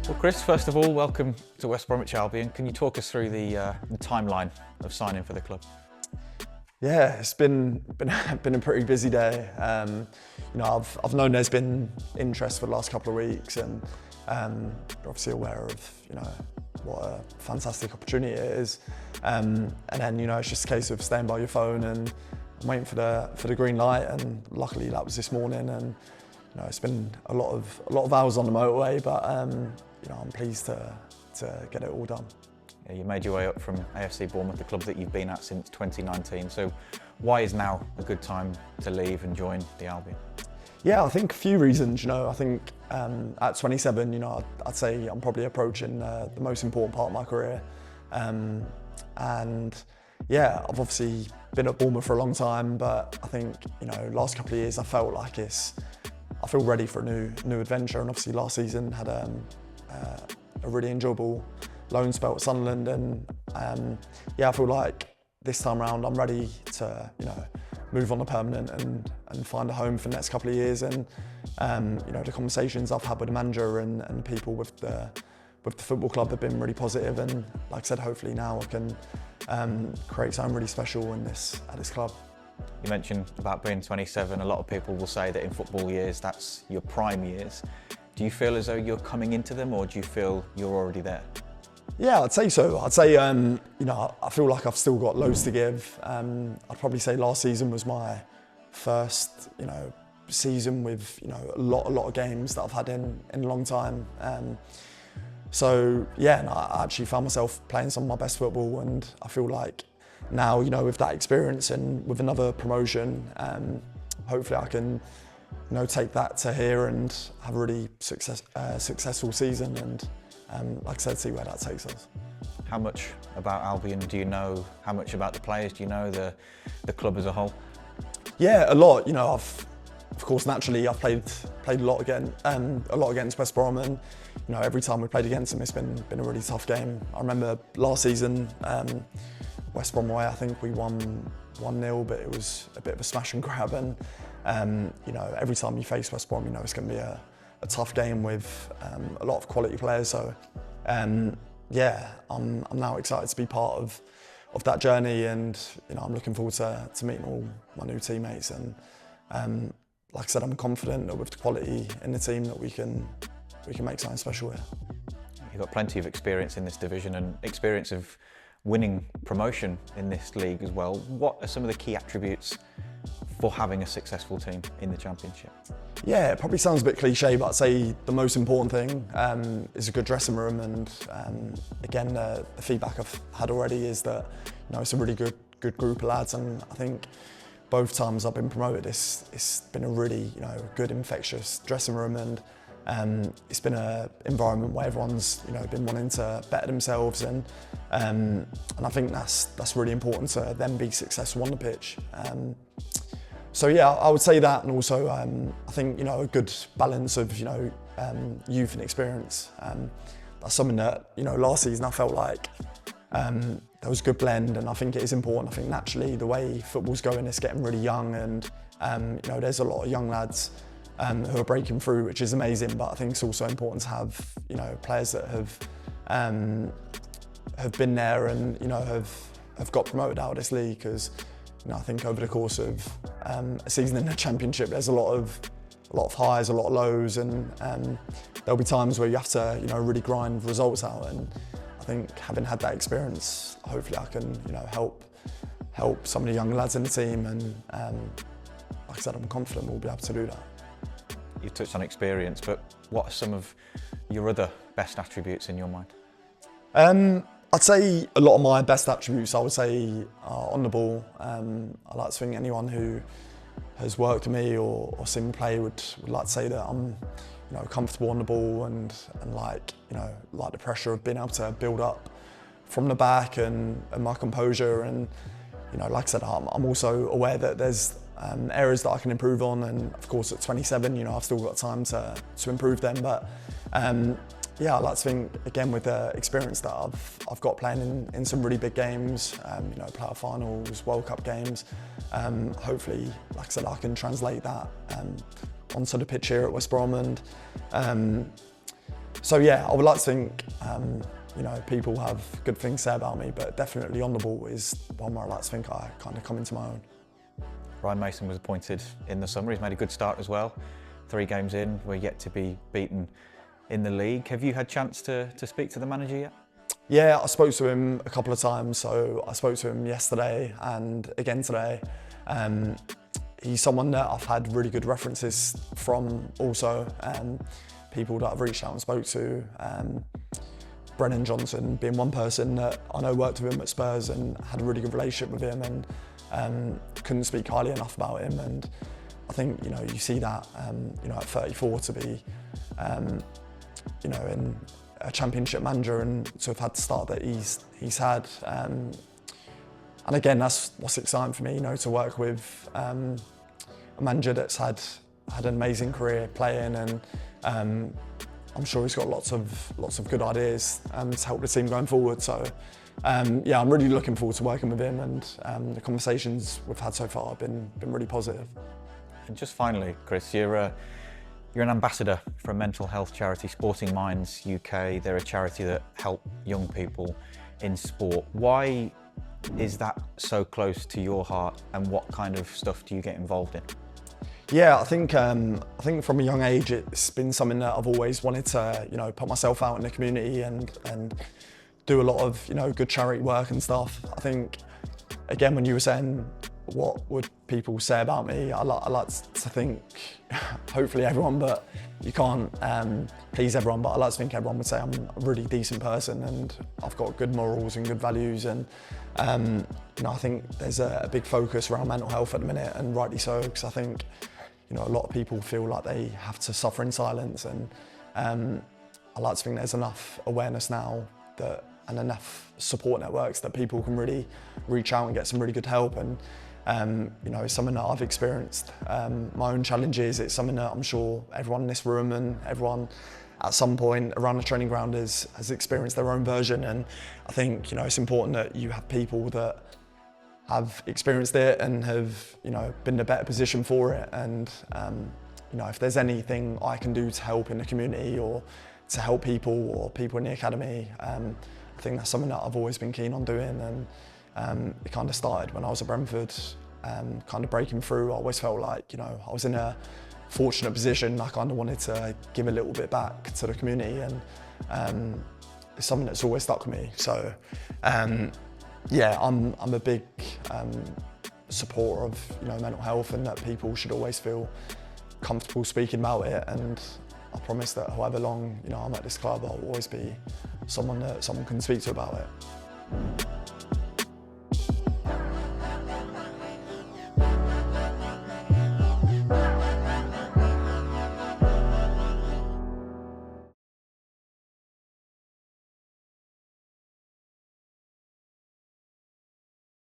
Well, Chris, first of all, welcome to West Bromwich Albion. Can you talk us through the timeline of signing for the club? Yeah, it's been a pretty busy day. I've known there's been interest for the last couple of weeks, and you're obviously aware of what a fantastic opportunity it is. And then it's just a case of staying by your phone and waiting for the green light. And luckily that was this morning. And it's been a lot of hours on the motorway, but I'm pleased to get it all done. Yeah, you made your way up from AFC Bournemouth, the club that you've been at since 2019. So why is now a good time to leave and join the Albion? Yeah, I think a few reasons. I think at 27, I'd say I'm probably approaching the most important part of my career. And yeah, I've obviously been at Bournemouth for a long time, but I think last couple of years I felt like I feel ready for a new adventure. And obviously last season had a really enjoyable loan spell at Sunderland, and I feel like this time around I'm ready to move on to permanent and find a home for the next couple of years. And the conversations I've had with the manager and people with the football club have been really positive, and like I said, hopefully now I can create something really special at this club. You mentioned about being 27. A lot of people will say that in football years that's your prime years. Do you feel as though you're coming into them, or do you feel you're already there? Yeah, I'd say so. I'd say, I feel like I've still got loads to give. I'd probably say last season was my first, season with, a lot of games that I've had in a long time. So yeah, I actually found myself playing some of my best football, and I feel like now, with that experience and with another promotion, hopefully I can, take that to here and have a really successful season, and like I said, see where that takes us. How much about Albion do you know? How much about the players do you know? The club as a whole? Yeah, a lot. Of course, naturally, I've played a lot against West Brom, and every time we played against them, it's been a really tough game. I remember last season, West Brom away, I think we won 1-0, but it was a bit of a smash and grab. And every time you face West Brom, it's going to be a tough game with a lot of quality players. So yeah, I'm now excited to be part of that journey, and I'm looking forward to meeting all my new teammates. And like I said, I'm confident that with the quality in the team that we can make something special here. You've got plenty of experience in this division and experience of winning promotion in this league as well. What are some of the key attributes for having a successful team in the Championship? Yeah, it probably sounds a bit cliche, but I'd say the most important thing is a good dressing room. And again, the feedback I've had already is that it's a really good group of lads, and I think both times I've been promoted, it's been a really good, infectious dressing room, and it's been an environment where everyone's been wanting to better themselves, and I think that's really important to then be successful on the pitch. So yeah, I would say that, and also I think a good balance of youth and experience. That's something that last season I felt like there was a good blend, and I think it is important. I think naturally the way football's going, it's getting really young, and there's a lot of young lads who are breaking through, which is amazing. But I think it's also important to have players that have been there and have got promoted out of this league, because I think over the course of a season in the Championship, there's a lot of highs, a lot of lows, and there'll be times where you have to really grind results out. And I think having had that experience, hopefully I can help some of the young lads in the team, and like I said, I'm confident we'll be able to do that. You touched on experience, but what are some of your other best attributes in your mind? I'd say a lot of my best attributes, I would say, are on the ball. I like to think anyone who has worked with me or seen me play would like to say that I'm comfortable on the ball, and like the pressure of being able to build up from the back, and my composure. And like I said, I'm also aware that there's areas that I can improve on, and of course at 27, I've still got time to improve them. But Yeah, I like to think, again, with the experience that I've got playing in some really big games, you know, playoff finals, World Cup games, hopefully, like I said, I can translate that onto the pitch here at West Brom. And so yeah, I would like to think, you know, people have good things to say about me, but definitely on the ball is one where I like to think I kind of come into my own. Ryan Mason was appointed in the summer. He's made a good start as well. 3 games in, we're yet to be beaten in the league. Have you had a chance to speak to the manager yet? Yeah, I spoke to him a couple of times. So I spoke to him yesterday and again today. He's someone that I've had really good references from also. People that I've reached out and spoke to. Brennan Johnson being one person that I know worked with him at Spurs and had a really good relationship with him, and couldn't speak highly enough about him. And I think, you know, you see that, you know, at 34 to be, you know, in a championship manager and to have had the start that he's had. And again, that's what's exciting for me, you know, to work with a manager that's had an amazing career playing, and I'm sure he's got lots of good ideas to help the team going forward. So yeah, I'm really looking forward to working with him, and the conversations we've had so far have been really positive. And just finally, Chris, you're an ambassador for a mental health charity, Sporting Minds UK. They're a charity that help young people in sport. Why is that so close to your heart, and what kind of stuff do you get involved in? Yeah, I think from a young age it's been something that I've always wanted to, you know, put myself out in the community and do a lot of, you know, good charity work and stuff. I think, again, when you were saying what would people say about me, I like to think, hopefully everyone, but you can't please everyone, but I like to think everyone would say I'm a really decent person and I've got good morals and good values. And you know, I think there's a big focus around mental health at the minute, and rightly so, because I think, you know, a lot of people feel like they have to suffer in silence, and I like to think there's enough awareness now that, and enough support networks that people can really reach out and get some really good help. And you know, it's something that I've experienced, my own challenges. It's something that I'm sure everyone in this room and everyone at some point around the training ground has experienced their own version. And I think, you know, it's important that you have people that have experienced it and have, you know, been in a better position for it. And you know, if there's anything I can do to help in the community or to help people or people in the academy, I think that's something that I've always been keen on doing. And it kind of started when I was at Brentford, kind of breaking through. I always felt like, you know, I was in a fortunate position. I kind of wanted to give a little bit back to the community, and it's something that's always stuck with me. So yeah, I'm a big supporter of, you know, mental health, and that people should always feel comfortable speaking about it. And I promise that however long, you know, I'm at this club, I'll always be someone that someone can speak to about it.